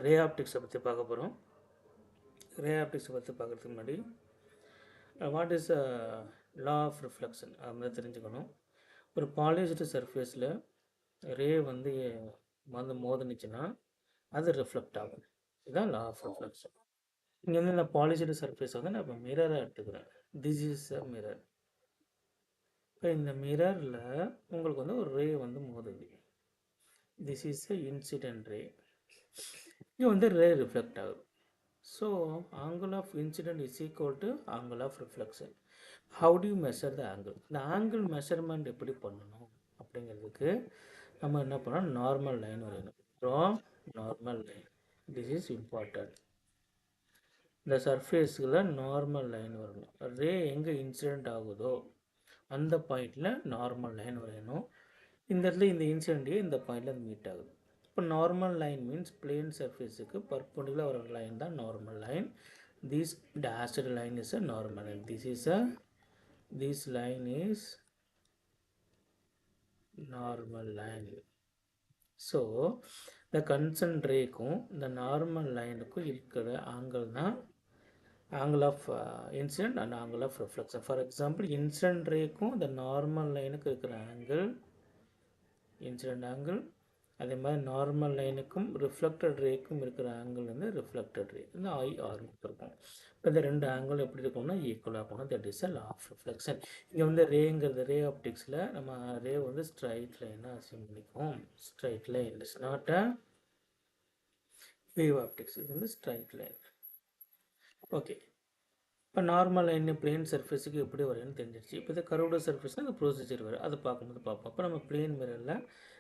ரே ஆப்டிக்ஸை பற்றி பார்க்க போகிறோம். ரே ஆப்டிக்ஸை பற்றி பார்க்குறதுக்கு முன்னாடி what is law of reflection அதை தெரிஞ்சுக்கணும். ஒரு பாலிஷ்டு சர்ஃபேஸில் ரே வந்து மோதுனுச்சுன்னா அது ரிஃப்ளெக்ட் ஆகும். இதுதான் லா ஆஃப் ரிஃப்ளெக்ஷன். இங்கே வந்து நான் பாலிஷ்டு சர்ஃபேஸ் வந்து நான் இப்போ மிரராக எடுத்துக்கிறேன். This is a mirror. இப்போ இந்த மிரரில் உங்களுக்கு வந்து ஒரு ரே வந்து மோதுது. This is a incident ray. இங்கே வந்து ரே ரிஃப்ளெக்ட் ஆகுது. So, angle of incident is equal to angle of reflection. How do you measure the angle? The angle measurement எப்படி பண்ணணும் அப்படிங்கிறதுக்கு நம்ம என்ன பண்ணோம், நார்மல் லைன் வரையணும். Draw normal line. This is important. இந்த சர்ஃபேஸில் நார்மல் லைன் வரணும். ரே எங்கே இன்சிடென்ட் ஆகுதோ அந்த பாயிண்டில் நார்மல் லைன் வரையணும். இந்த இடத்துல இந்த இன்சிடென்ட் இந்த பாயிண்டில் மீட் ஆகுது. இப்போ நார்மல் லைன் மீன்ஸ் பிளேன் சர்ஃபேஸுக்கு பர்பண்டிகுலர் வர லைன் தான் normal line. This dashed line is a normal line. This line is normal line. So the concerned rayக்கும் the normal லைனுக்கும் இருக்கிற ஆங்கிள் தான் angle of incident and angle of reflection. For example, incident rayக்கும் the normal லைனுக்கு இருக்கிற angle incident angle. அதே மாதிரி normal லைனுக்கும் reflected ரேக்கும் இருக்கிற angle வந்து reflected ரே வந்து IR இருக்கும். இப்போ இந்த ரெண்டு ஆங்கிள் எப்படி இருக்கும்னா ஈக்குவலாக இருக்கணும். That is a law of reflection. இங்கே வந்து ரேங்கிறது ரே ஆப்டிக்ஸில் நம்ம ரே வந்து ஸ்ட்ரைட் லைனாக அசியூம் பண்ணிக்கும். Straight line is not a wave optics. இது வந்து ஸ்ட்ரைட் லைன். ஓகே, இப்போ நார்மல் லைன் பிளேன் சர்ஃபேஸுக்கு எப்படி வரையணும்னு தெரிஞ்சிருச்சு. இப்போ இந்த கர்வ்டு சர்ஃபேஸ்னால் அந்த ப்ரொசீஜர் வரும், அதை பார்க்கும்போது பார்ப்போம். இப்போ நம்ம பிளேன் மிரரில்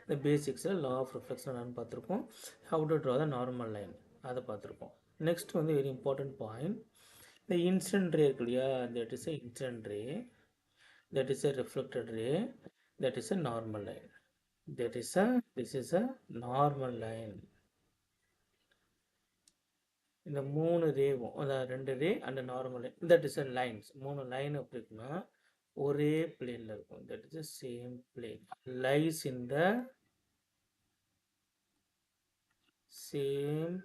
இந்த பேசிக்ஸில் லா ஆஃப் ரிஃப்ளெக்ஷன் என்னன்னு பார்த்துருக்கோம். How to draw the normal line அதை பார்த்துருக்கோம். நெக்ஸ்ட் வந்து வெரி இம்பார்ட்டன்ட் பாயிண்ட், இந்த இன்சிடென்ட் ரே இருக்கு இல்லையா, that is a incident ray, that is a reflected ray, that is a normal line. This is a normal line. இந்த மூணு ரேவும் அதாவது ரெண்டு ray and normal line, that is a lines. மூணு line எப்படி இருக்குன்னா ஒரே பிளேனில் இருக்கும். That is the same plane, lies in the same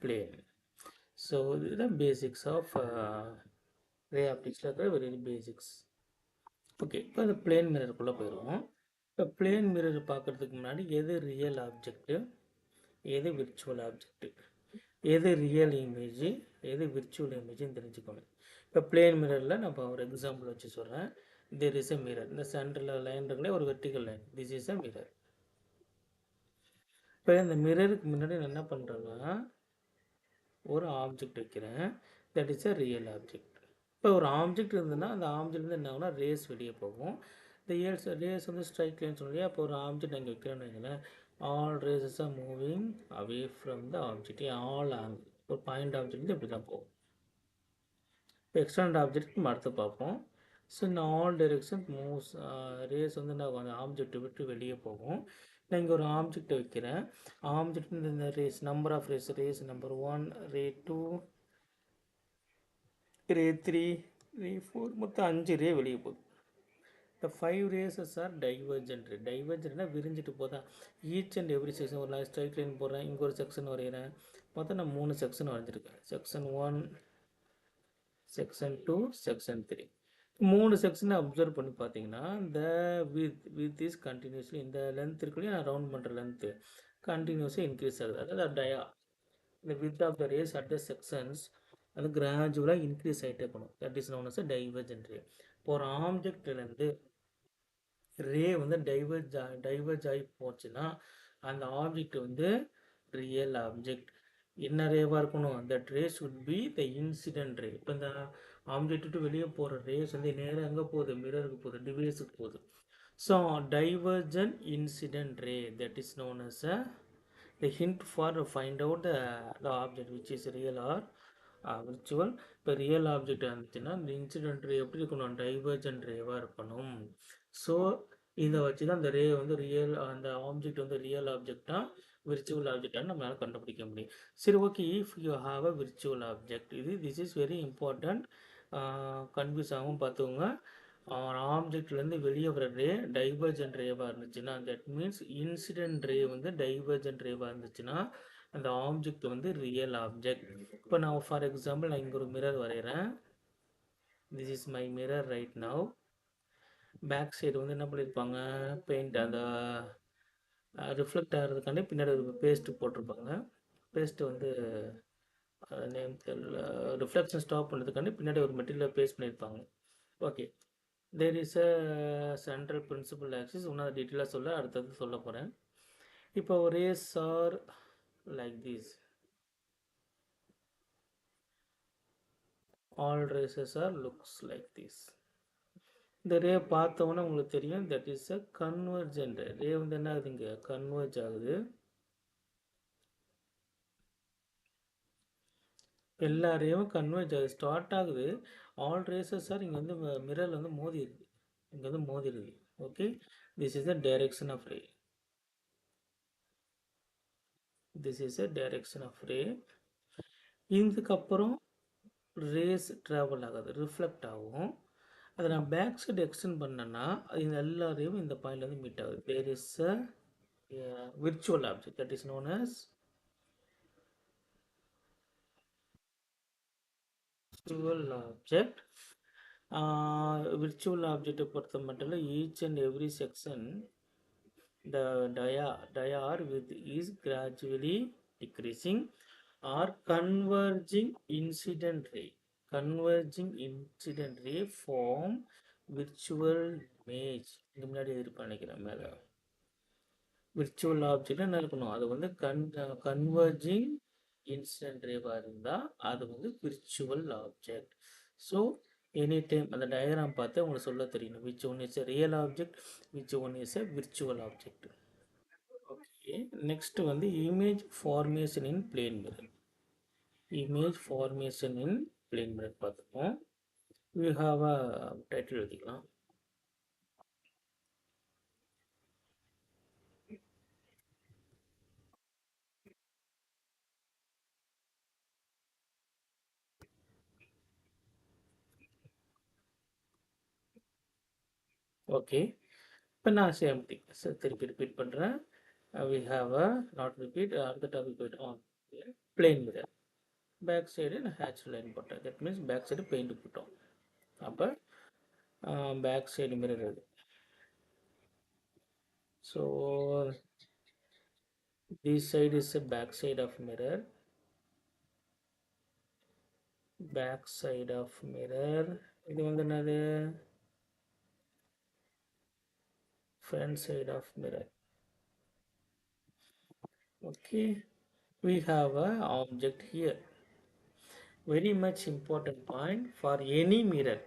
plane. So இதுதான் பேசிக்ஸ் ஆஃப் ரே ஆப்டிக்ஸில் இருக்கிற வெரி பேசிக்ஸ். ஓகே, இப்போ அந்த பிளேன் மிரருக்குள்ளே போயிடுவோம். இப்போ பிளேன் மிரர் பார்க்குறதுக்கு முன்னாடி எது ரியல் ஆப்ஜெக்ட்டு, எது விர்ச்சுவல் ஆப்ஜெக்ட்டு, எது ரியல் இமேஜ், எது விர்ச்சுவல் இமேஜ்னு தெரிஞ்சுக்கணும். இப்போ பிளேன் மிரரில் நான் ஒரு எக்ஸாம்பிள் வச்சு சொல்கிறேன். There is a mirror. இந்த சென்டரில் லைன் இருக்குல்ல, ஒரு vertical line. This is a mirror. இப்போ இந்த மிரருக்கு முன்னாடி நான் என்ன பண்ணுறேன்னா ஒரு ஆப்ஜெக்ட் வைக்கிறேன். That is a real object. இப்போ ஒரு ஆப்ஜெக்ட் இருந்ததுன்னா அந்த ஆப்ஜெக்ட் வந்து என்ன ஆகுனா ரேஸ் வெளியே போகும். இந்த ரேஸ் வந்து ஸ்ட்ரைக் லைன் சொல்லியா. இப்போ ஒரு ஆப்ஜெக்ட் அங்கே வைக்கிறேன்னு வைங்களேன், all rays are moving away from the object. All angle ஒரு பாயிண்ட் ஆப்ஜெக்ட் வந்து இப்படி தான் போகும். இப்போ எக்ஸ்டர்னல் ஆப்ஜெக்ட் நம்ம அடுத்து பார்ப்போம். ஸோ இந்த ஆல் டைரெக்ஷன் மூவ்ஸ், ரேஸ் வந்து நான் அந்த ஆப்ஜெக்ட் விட்டு வெளியே போகும். நான் இங்கே ஒரு ஆப்ஜெக்ட் வைக்கிறேன். ஆப்ஜெக்ட் இந்த rays number of rays number 1, ray 2, ray 3, ray 4, மொத்தம் 5 ரே வெளியே போகுது. இந்த 5 ரேசஸ் ஆர் டைவர்ஜென்ட் ரே. டைவர்ஜென்ட்னா விரிஞ்சிட்டு போதா. ஈச் அண்ட் எவ்ரி செக்ஷன் ஒரு நான் ஸ்ட்ரைட் லைன் போடுறேன், இங்கே ஒரு செக்ஷன் வரைகிறேன். மொத்தம் நான் 3 செக்ஷன் வரைஞ்சிருக்கேன். Section 1, section 2, section 3. 3 செக்ஷனை அப்சர்வ் பண்ணி பார்த்தீங்கன்னா இந்த வித் இஸ் கண்டினியூஸ்லி, இந்த லென்த் இருக்குல்லையே நான் ரவுண்ட் பண்ணுற லென்த்து கண்டினியூஸாக இன்க்ரீஸ் ஆகுது. அதாவது டயா இந்த width of the rays at the sections அது கிராஜுவலாக இன்க்ரீஸ் ஆகிட்டே போகணும். That is known as a divergent ray. இப்போ ஒரு ஆப்ஜெக்ட்லேருந்து ரே வந்து டைவர்ஜ் ஆகி போச்சுன்னா அந்த ஆப்ஜெக்ட் வந்து ரியல் ஆப்ஜெக்ட். என்ன ரேவாக இருக்கணும், that ray should be the incident ray. இப்போ இந்த ஆப்ஜெக்ட் விட்டு வெளியே போகிற ரேஸ் வந்து நேராக எங்கே போகுது, மிரருக்கு போகுது, டிவைஸுக்கு போகுது. So divergent incident ray, that is known as a the hint for find out the object which is real or virtual. இப்போ ரியல் ஆப்ஜெக்ட் இருந்துச்சுன்னா இந்த இன்சிடென்ட் ரே எப்படி இருக்கணும், டைவர்ஜென்ட் ரேவாக இருக்கணும். ஸோ இதை வச்சு தான் அந்த ரே வந்து ரியல், அந்த ஆப்ஜெக்ட் வந்து ரியல் ஆப்ஜெக்டா விர்ச்சுவல் ஆப்ஜெக்டான்னு நம்மளால் கண்டுபிடிக்க முடியும். சரி, okay, if you have a virtual object, this is very important, confuse ஆகும் பார்த்துக்கோங்க. ஆப்ஜெக்ட்லேருந்து வெளியே வர ரே டைவர்ஜென்ட் ரேவாக இருந்துச்சுன்னா, தட் மீன்ஸ் இன்சிடென்ட் ரே வந்து டைவர்ஜென்ட் ரேவாக இருந்துச்சுன்னா, அந்த ஆப்ஜெக்ட் வந்து ரியல் ஆப்ஜெக்ட். இப்போ நான் ஃபார் எக்ஸாம்பிள் நான் இங்கே ஒரு மிரர் வரைகிறேன். This is my mirror right now. Back side வந்து என்ன பண்ணியிருப்பாங்க, பெயிண்ட் அந்த ரிஃப்ளெக்ட் ஆகிறதுக்காண்டி பின்னாடி ஒரு பேஸ்ட்டு போட்டிருப்பாங்க. பேஸ்ட்டு வந்து நேம் தெரியல, ரிஃப்ளெக்ஷன் ஸ்டாப் பண்ணுறதுக்காண்டி பின்னாடி ஒரு மெட்டீரியல் பேஸ்ட் பண்ணியிருப்பாங்க. Okay, there is a central principal axis. இன்னும் டீட்டெயிலாக சொல்ல அடுத்தது சொல்ல போகிறேன். இப்போ rays are like this, all rays are looks like this. இந்த ரே பார்த்தோன்னே உங்களுக்கு தெரியும் that is a convergent ray. வந்து என்ன ஆகுதுங்க, கன்வர்ஜ் ஆகுது. எல்லா ரேவும் கன்வர்ஜ் ஆகுது, ஸ்டார்ட் ஆகுது. ஆல் ரேசஸ் ஆர் இங்கே வந்து மிரரில் வந்து மோதிடுது, இங்கே வந்து மோதிடுது. Okay, this is the direction of ray. This is a direction of ray. இதுக்கப்புறம் ரேஸ் ட்ராவல் ஆகாது, ரிஃப்ளெக்ட் ஆகும். அதை நான் பேக் சைடு எக்ஸ்டெண்ட் பண்ணேன்னா இது எல்லா ரேவும் இந்த பாயிண்ட்லேருந்து மீட் ஆகுது. There is a virtual object that is known as virtual object. Virtual ஆப்ஜெக்டை பொறுத்த மட்டும் each and every section the diar with is gradually decreasing or converging incident ray. Converging incident ray form virtual image. இந்த முன்னாடி எதிர்ப்பு நினைக்கிறேன் மேலே. Virtual object என்ன இருக்கணும், அது வந்து கன்வர்ஜிங் இன்சிடென்ட் ரேவாக இருந்தால் அது வந்து virtual object. So any time அந்த டயக்ராம் பார்த்து உங்களுக்கு சொல்ல தெரியணும் which one is a real object, which one is a virtual object. Okay, next வந்து image formation in plane mirror. Image formation in plane mirror பார்த்துப்போம். வி ஹாவ் அ டைட்டில் எழுதிக்கலாம். Okay, இப்போ நான் சேம் திங் திருப்பி repeat பண்ணுறேன். we have a not repeat the topic போய்ட்டு on plain mirror. Back side நான் hatch line போட்டேன், that means back side paint போட்டோம். அப்போ பேக் சைடு மிரர் இது. So this side is a back side of mirror. Back side of mirror. இது வந்து என்னது, front side of mirror. Okay, we have a object here. Very much important point for any mirror.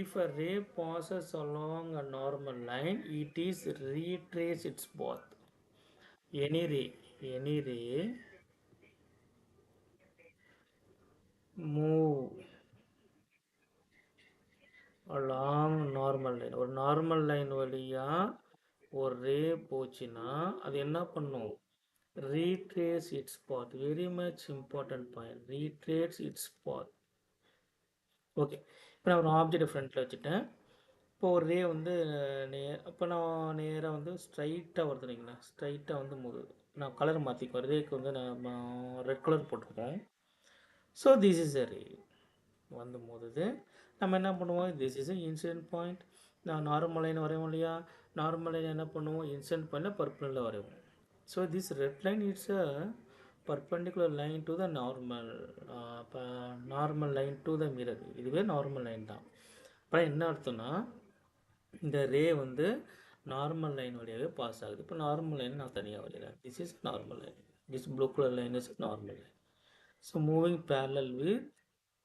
If a ray passes along a normal line, it is retrace its path. Any ray move along normal line. ஒரு normal line வழியா ஒரு ரே போச்சுன்னா அது என்ன பண்ணும், retrace its path. Very much important point, retrace its path. Okay, இப்போ நான் ஒரு ஆப்ஜெக்ட் ஃப்ரண்ட்டில் வச்சுட்டேன். இப்போ ஒரு ரே வந்து இப்போ நான் நேராக வந்து ஸ்ட்ரைட்டாக வருதுங்களா, ஸ்ட்ரைட்டாக வந்து போகுது. நான் கலர் மாற்றிக்குவேன், ரேக்கு வந்து நம்ம ரெட் கலர் போட்டுருக்கோம். ஸோ திஸ் இஸ் அ ரே வந்து போகுது. நம்ம என்ன பண்ணுவோம், this is a incident point. நான் நார்மல் லைன் வரைவோம் இல்லையா, நார்மல் லைன் என்ன பண்ணுவோம், இன்சிடென்ட் பாயிண்டில் பர்பண்டிகுலர் வரைவோம். So this red line it's a perpendicular line to the normal line to the mirror. இதுவே நார்மல் லைன் தான். அப்புறம் என்ன அர்த்தம்னா இந்த ரே வந்து நார்மல் லைன் வழியாகவே பாஸ் ஆகுது. இப்போ நார்மல் லைன் நான் தனியாக வரைகிறேன். This is normal line, this blue colour line is normal line. So moving parallel with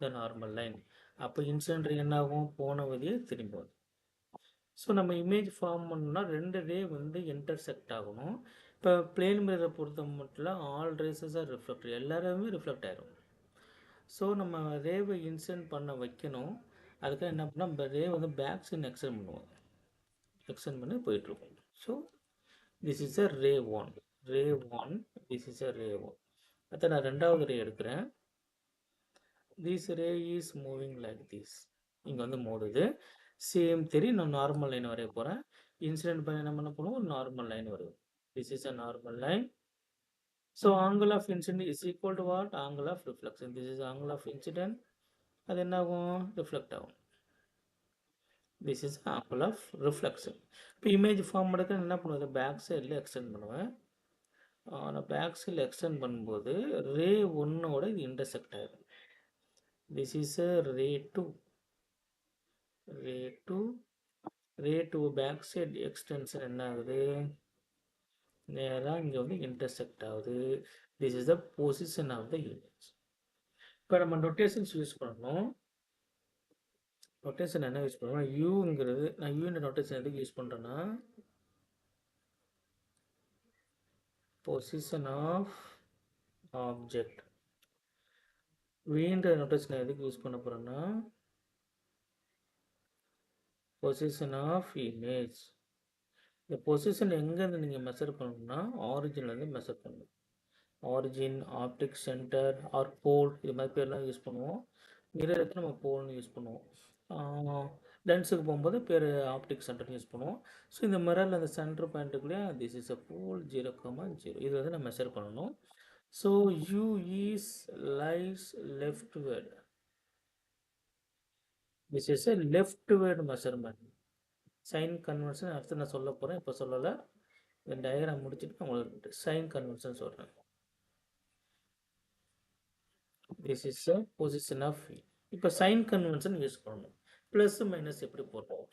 the normal line. அப்போ இன்சிடென்ட் ரே என்ன ஆகும், போன வழியே திரும்பி வரும். ஸோ நம்ம இமேஜ் ஃபார்ம் பண்ணோம்னா ரெண்டு ரே வந்து இன்டர்செக்ட் ஆகணும். இப்போ பிளேன் மிரரை பொறுத்த மட்டும் ஆல் ரேசஸ் ஆர் ரிஃப்ளெக்ட், எல்லாருமே ரிஃப்ளெக்ட் ஆயிரும். ஸோ நம்ம ரேவை இன்சென்ட் பண்ண வைக்கணும். அதுக்காக என்ன பண்ணால் நம்ம ரே வந்து பேக் சைடு எக்ஸ்டெண்ட் பண்ணுவோம், எக்ஸ்டெண்ட் பண்ணி போயிட்டுருக்கோம். So this is a ray one, ray one, this is a ray one. அடுத்த நான் ரெண்டாவது ரே எடுக்கிறேன். This ray is moving like this, இங்கே வந்து மோதுது. சேம் தியரி நான் நார்மல் லைன் வரைய போகிறேன். இன்சிடென்ட் பண்ண என்ன பண்ண போகிறோம், ஒரு நார்மல் லைன் வரும். This is a normal line. So angle of incident is equal to what, angle of reflection. This is angle of incident. அது என்ன ஆகும், ரிஃப்ளெக்ட் ஆகும். This is angle of reflection. இப்போ இமேஜ் ஃபார்ம் எடுக்க என்ன பண்ணுவது, back சைடில் எக்ஸ்டெண்ட் பண்ணுவேன். நான் பேக் சைடில் எக்ஸ்டெண்ட் பண்ணும்போது ரே ஒன்னோட இது இன்டர்செக்ட் ஆகிடும். This is a ray two. Ray two, ray two back side extension என்ன ஆகுது, நேராக இங்கே வந்து இன்டர்செக்ட் ஆகுது. This is the position of the image. இப்போ நம்ம நொட்டேஷன்ஸ் யூஸ் பண்ணணும். நொட்டேஷன் என்ன யூஸ் பண்ணுவோம், யூங்கிறது, நான் யூனிட் நொட்டேஷன் எதுக்கு யூஸ் பண்ணுறேன்னா, பொசிஷன் ஆஃப் ஆப்ஜெக்ட். வீன்ற நொட்டேஷன் எதுக்கு யூஸ் பண்ண போகிறேன்னா, பொசிஷன் ஆஃப் இமேஜ். இந்த பொசிஷன் எங்கேருந்து நீங்கள் மெஷர் பண்ணணும்னா ஆரிஜின்லேருந்து மெஷர் பண்ணணும். ஆரிஜின், ஆப்டிக் சென்டர் ஆர் போல், இது மாதிரி பேர்லாம் யூஸ் பண்ணுவோம். மிரருக்கு நம்ம போல்னு யூஸ் பண்ணுவோம். லென்ஸுக்கு போகும்போது பேர் ஆப்டிக் சென்டர்னு யூஸ் பண்ணுவோம். ஸோ இந்த மிரரில் அந்த சென்டர் பாயிண்ட்டுக்குள்ளேயே திஸ் இஸ் அ போல் 0,0 இது வந்து நம்ம மெஷர் பண்ணணும். So u is lies leftward. This is a leftward measurement. Sign convention அடுத்து நான் சொல்ல போகிறேன், இப்போ சொல்லலை. இந்த டயக்ராம் முடிச்சுட்டு உங்களுக்கு சைன் கன்வென்ஷன் சொல்கிறேன். This is a position of V. இப்போ சைன் கன்வென்ஷன் யூஸ் பண்ணணும். ப்ளஸ் மைனஸ் எப்படி போடுறோம்,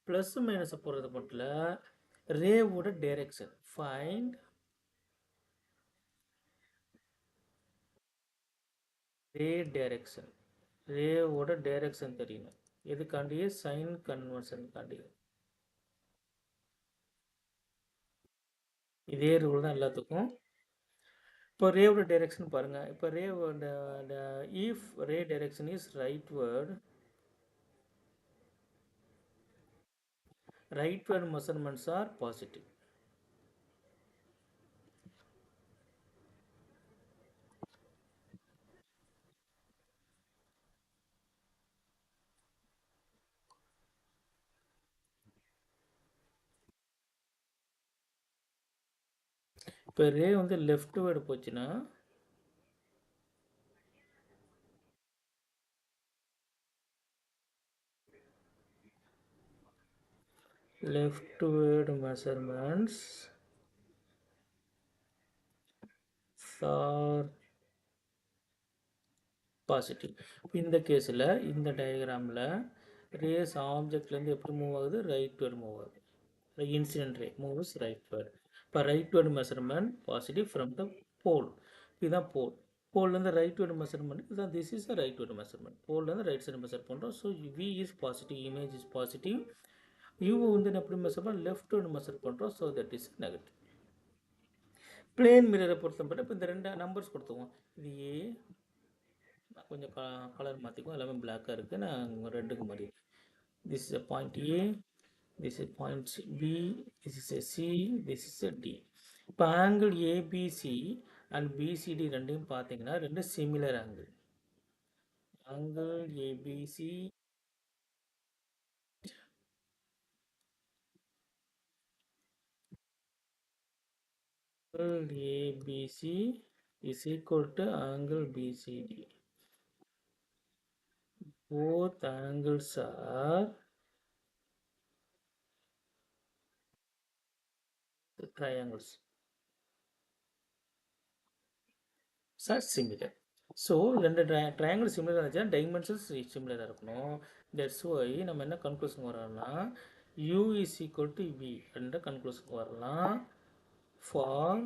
ப்ளஸ் மைனஸ் போடுறது மட்டும் ரேவோட டைரக்ஷன் ஃபைண்ட் ரே டைரக்ஷன். ரேவோட டைரக்ஷன் தெரியணும். எதுக்காண்டியே சைன் கன்வென்ஷன் காண்டி. இதே ரூல் தான் எல்லாத்துக்கும். இப்போ ரேவோட டைரக்ஷன் பாருங்கள். இப்போ ரேவோட if ray direction is rightward, rightward measurements are positive. இப்போ ரே வந்து லெஃப்ட் வேர்டு போச்சுன்னா leftward measurements are பாசிட்டிவ். இந்த கேஸில் இந்த டயக்ராமில் ரேஸ் ஆப்ஜெக்ட்லேருந்து எப்படி மூவ் ஆகுது, ரைட்வேர்டு மூவ் ஆகுது. Incident ray moves rightward. இப்போ rightward measurement positive from the pole. இதுதான் போல். போல்லேருந்து ரைட்வேர்டு மெஷர்மெண்ட் இதுதான். This is the rightward measurement. போல்லேருந்து ரைட் சைடு மெஷர் பண்ணுறோம். So v is positive, image is positive. You வந்து எப்படி measure பண்ண, லெஃப்ட் வேர்டு மெஷர் பண்ணுறோம். So that is negative. Plane மிரரை பொறுத்தப்பட்ட இப்போ இந்த ரெண்டு நம்பர்ஸ் கொடுத்துவோம். இது ஏ, கொஞ்சம் கலர் மாற்றிக்கும், எல்லாமே பிளாக்காக இருக்குது, நான் ரெட்டுக்கு மாதிரி. This is a point A, this is point B, this is a C, this is a D. இப்போ ஆங்கிள் ஏபிசி அண்ட் பிசிடி ரெண்டையும் பார்த்தீங்கன்னா ரெண்டு similar angle. Angle ABC ABC is equal to angle BCD. Both angles are triangles. Are similar. So ரெண்டு triangle சிமிலராக இருந்துச்சுன்னா dimensions சிமிலராக இருக்கணும். That's why நம்ம என்ன கன்க்ளூஷன் வரோம்னா u is equal to v என்ற கன்க்ளூஷன் வரலாம் for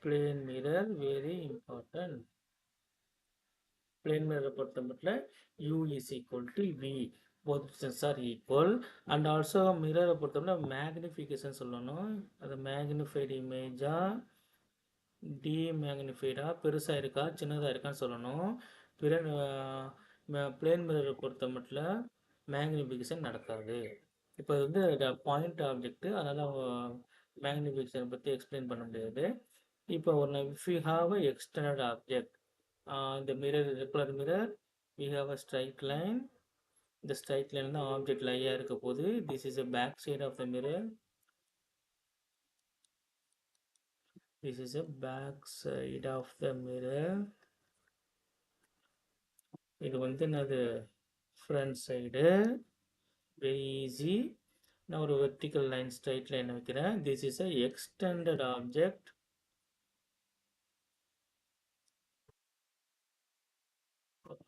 plane mirror. Very important. Plane மிரரை பொறுத்த மட்டும் u is equal to v, both positions are equal. and also மிரரை பொறுத்த மட்டும் மேக்னிஃபிகேஷன் சொல்லணும். அது மேக்னிஃபைடு இமேஜா டிமேக்னிஃபைடாக, பெருசாக இருக்கா சின்னதாக இருக்கான்னு சொல்லணும். பிளேன் மிரரை பொறுத்த மட்டும் மேக்னிஃபிகேஷன் நடக்காது. இப்போ இது வந்து பாயிண்ட் ஆப்ஜெக்ட், அதனால் மேக்னிஃபிகேஷன் பற்றி எக்ஸ்பிளைன் பண்ண முடியாது. இப்போ ஒரு if you have a extended object, இந்த mirror regular mirror, we have a straight line இந்த ஸ்ட்ரைட் லைன் தான் ஆப்ஜெக்ட் லையாக இருக்க போது. This is a back side of the mirror. This is a back side of the mirror. இது வந்து என்னது front side. Very easy. நான் ஒரு வெர்டிக்கல் லைன் ஸ்ட்ரைட் லைன் வைக்கிறேன். This is a extended object.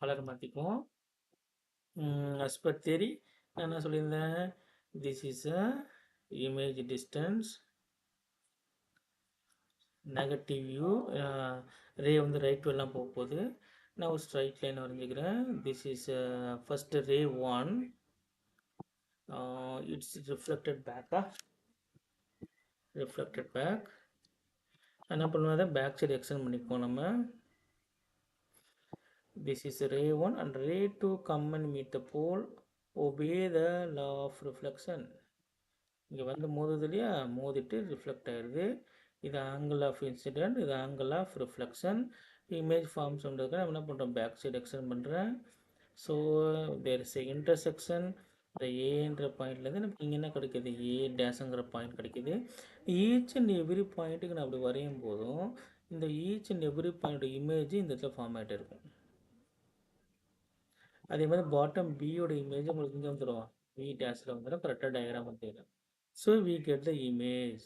Colour மாற்றிக்குவோம். as per theory நான் என்ன சொல்லியிருந்தேன், this is a image distance, negative v, ray வந்து ரைட் எல்லாம் போக போகுது. நான் ஒரு ஸ்ட்ரைட் லைன் வரைஞ்சிக்கிறேன். This is first ray 1, it's reflected பேக்கா, ரிஃப்ளெக்டட் பேக். என்ன பண்ணுவோம், அதை பேக் சைடு எக்ஸ்டெண்ட் பண்ணிப்போம் நம்ம. This is ray 1 and ray 2 come and meet the pole, obey the law of reflection. இங்கே வந்து மோதுது இல்லையா, மோதிட்டு ரிஃப்ளெக்ட் ஆயிடுது. இது ஆங்கிள் ஆஃப் இன்சிடென்ட், இது angle of reflection. Image forms பண்ணுறதுக்கு நம்ம என்ன பண்ணுறோம், பேக் சைடு எக்ஸ்டெண்ட் பண்ணுறேன். So there is a intersection. இந்த ஏன்ற பாயிண்ட்லேருந்து நமக்கு இங்கே என்ன கிடைக்கிது, ஏ டேஷுங்கிற பாயிண்ட் கிடைக்கிது. ஈச் அண்ட் எவ்ரி பாயிண்ட்டுக்கு நான் அப்படி வரையும் போதும் இந்த each and every point image இந்த இடத்துல ஃபார்ம் ஆகிட்டு இருக்கும். அதே மாதிரி பாட்டம் பியோட இமேஜ் உங்களுக்கு இங்கே வந்துடும், வி டேஷில் வந்துடும், கரெக்டாக டயக்ராம் வந்துடும். So we get the image.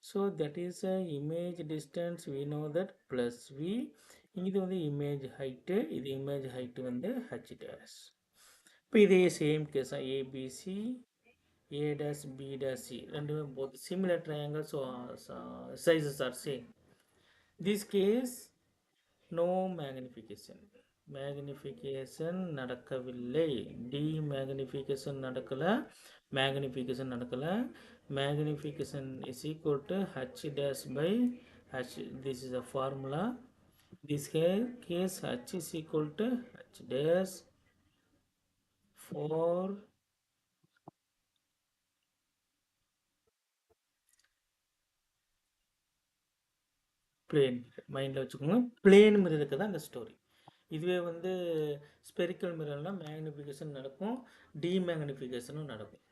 So that is a image distance, we know that plus v. இது வந்து இமேஜ் ஹைட்டு, இது இமேஜ் ஹைட்டு வந்து ஹச் டேஷ். இப்போ இதே சேம் கேஸ் தான், ABC, A dash B dash C ரெண்டுமே both similar triangle. So sizes are same. This case no magnification, magnification நடக்கவில்லை. Demagnification நடக்கலை, மேக்னிஃபிகேஷன் நடக்கலை. Magnification is equal to h dash by h. This is a formula. This case h is equal to h dash for plane. மைண்டில் வச்சுக்கோங்க, plane மிரருக்கு தான் இந்த story. இதுவே வந்து spherical மிரர்னால் magnification நடக்கும், டிமேக்னிஃபிகேஷனும் நடக்கும்.